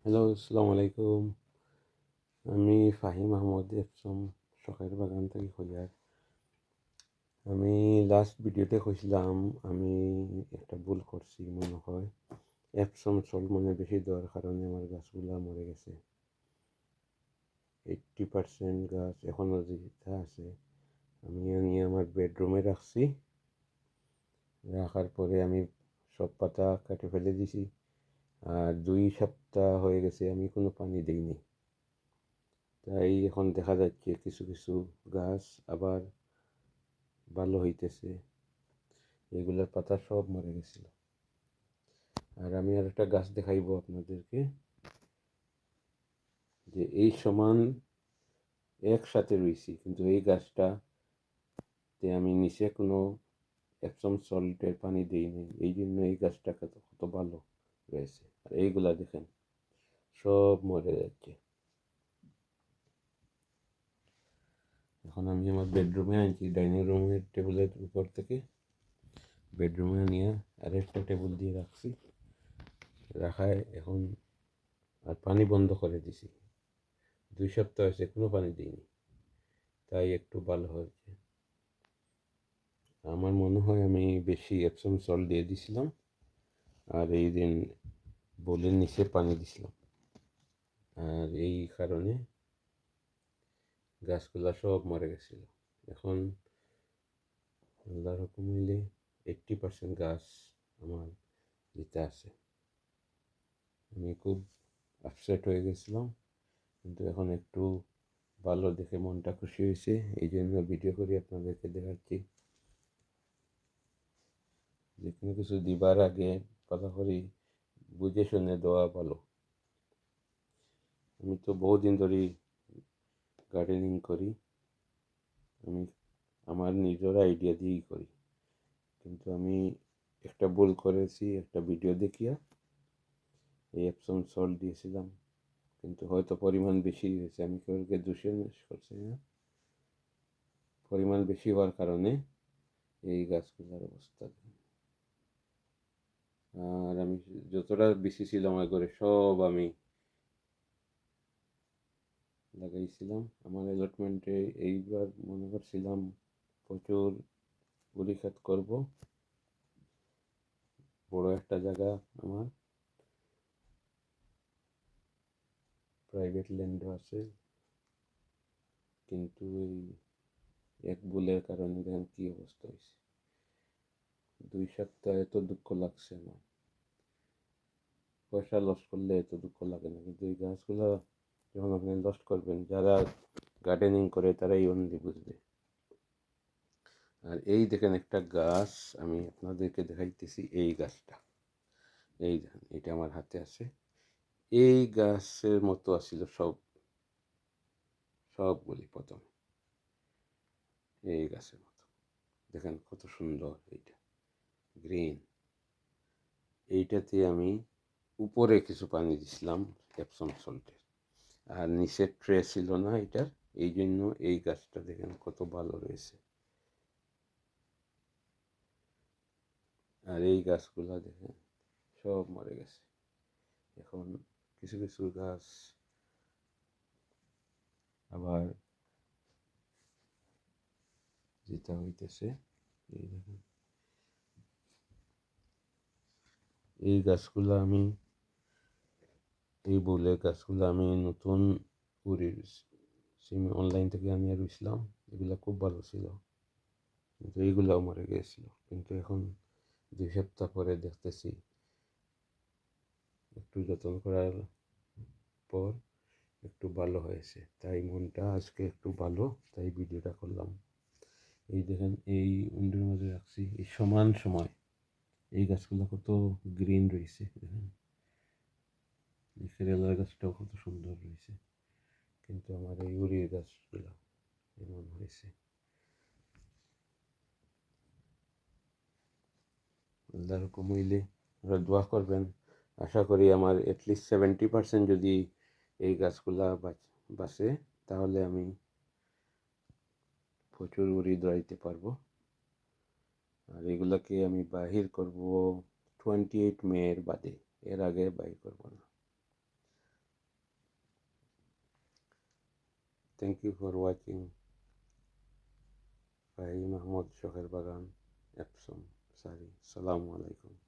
Hello, আসসালামু আলাইকুম। আমি ফাহিম আহমদ এফসম শখের বাগান থেকে কইয়ার। আমি লাস্ট ভিডিওতে কইছিলাম আমি একটা ভুল করছি মনে হয়। এপসম সল্ট মনে বেশি দেওয়ার কারণে আমার গাছগুলা মরে গেছে। 80% গাছ এখনও যেটা আছে আমি নিয়ে আমার বেডরুমে রাখছি। রাখার পরে আমি সব পাতা কেটে ফেলে দিছি। আর 2 সপ্তাহ হয়ে গেছে আমি কোনো পানি দিইনি। তাই এখন দেখা যাচ্ছে কিছু কিছু গাছ আবার ভালো হইতেছে। এগুলোর পাতা সব মরে গেছিল। আর আমি আর একটা গাছ দেখাইবো আপনাদেরকে, যে এই সমান একসাথে রয়েছি, কিন্তু এই গাছটাতে আমি নিচে কোনো এপসম সল্টের পানি দিইনি, এই জন্য এই গাছটা কত ভালো রয়েছে। আর এইগুলা দেখেন সব মরে যাচ্ছে। এখন আমি আমার বেডরুমে আনছি, ডাইনিং রুমের টেবিলের উপর থেকে বেডরুমে নিয়ে আরেকটা টেবিল দিয়ে রাখছি। রাখায় এখন আর পানি বন্ধ করে দিছি। 2 সপ্তাহ হয়েছে কোনো পানি দিইনি, তাই একটু ভালো হয়েছে। আমার মনে হয় আমি বেশি এপসম সল্ট দিয়ে দিছিলাম, আর এই দিন বোলের নিচে পানি দিছিলাম, আর এই কারণে গাছগুলা সব মরে গেছিল। এখন আল্লাহর হুকুম হইলে 80% গাছ আমার দিতে আছে। আমি খুব আপসেট হয়ে গেছিলাম, কিন্তু এখন একটু ভালো দেখে মনটা খুশি হয়েছে, এই জন্য ভিডিও করে আপনাদেরকে দেখাচ্ছি। যে কোনো কিছু দিবার আগে কথা করি বুঝে শুনে দেওয়া ভালো। আমি তো বহুদিন ধরেই গার্ডেনিং করি, আমি আমার নিজের আইডিয়া দিয়েই করি, কিন্তু আমি একটা ভুল করেছি। একটা ভিডিও দেখিয়া এই এপসম সল্ট দিয়েছিলাম, কিন্তু হয়তো পরিমাণ বেশি হয়েছে। আমি কেউকে দোষে করছি না, পরিমাণ বেশি হওয়ার কারণে এই গাছগুলোর অবস্থা। আর আমি যতটা বেশি ছিল আমার ঘরে সব আমি লাগাইছিলাম। আমার অ্যালটমেন্টে এইবার মনে করছিলাম প্রচুর বড়ি ক্ষেত করব, বড় একটা জায়গা আমার, প্রাইভেট ল্যান্ডও আছে, কিন্তু এই এক ভুলের কারণে দেখেন কি অবস্থা হয়েছে। 2 সপ্তাহ এত দুঃখ লাগছে না, পয়সা লস করলে এত দুঃখ লাগে না, কিন্তু এই গাছগুলো যখন আপনি লস করবেন, যারা গার্ডেনিং করে তারাই অনলি বুঝবে। আর এই দেখেন একটা গাছ আমি আপনাদেরকে দেখাইতেছি, এই গাছটা, এই দেখেন এটা আমার হাতে আছে। এই গাছের মতো আসছিল সবগুলি প্রথম, এই গাছের মতো দেখেন কত সুন্দর, এইটা গ্রিন। এইটাতে আমি উপরে কিছু পানি দিছিলাম এপসম সল্টের, আর নিচের ট্রে ছিল না এটার, এই জন্য এই গাছটা দেখেন কত ভালো রয়েছে। আর এই গাছগুলা দেখেন সব মরে গেছে। এখন কিছু কিছু গাছ আবার যেটা হইতেছে, এই দেখেন এই গাছগুলো আমি, এই বলে গাছগুলো আমি নতুন উড়ির সিম অনলাইন থেকে আনিয়ে রুইছিলাম। এগুলো খুব ভালো ছিল, কিন্তু এইগুলাও মরে গিয়েছিল। কিন্তু এখন 2 সপ্তাহ পরে দেখতেছি একটু যত্ন করার পর একটু ভালো হয়েছে, তাই মনটা আজকে একটু ভালো, তাই ভিডিওটা করলাম। এই দেখেন এই উইন্ডোর মধ্যে রাখছি, এই সমান সময় এই গাছগুলো কত গ্রিন রয়েছে দেখেন। এই কেরেলার গাছটাও কত সুন্দর রয়েছে, কিন্তু আমার এই উড়ির গাছগুলো এমন হয়েছে। আল্লাহর হুকুম হইলে আপনারা দোয়া করবেন। আশা করি আমার অ্যাটলিস্ট 70% যদি এই গাছগুলা বাঁচে, তাহলে আমি প্রচুর উড়ি ধরাইতে পারবো। আর এগুলাকে আমি বাহির করব 28 মে এর বাদে, এর আগে বাহির করব না। Thank you for watching Fahim Ahmed শখের বাগান এপসম সারি। সালামু আলাইকুম।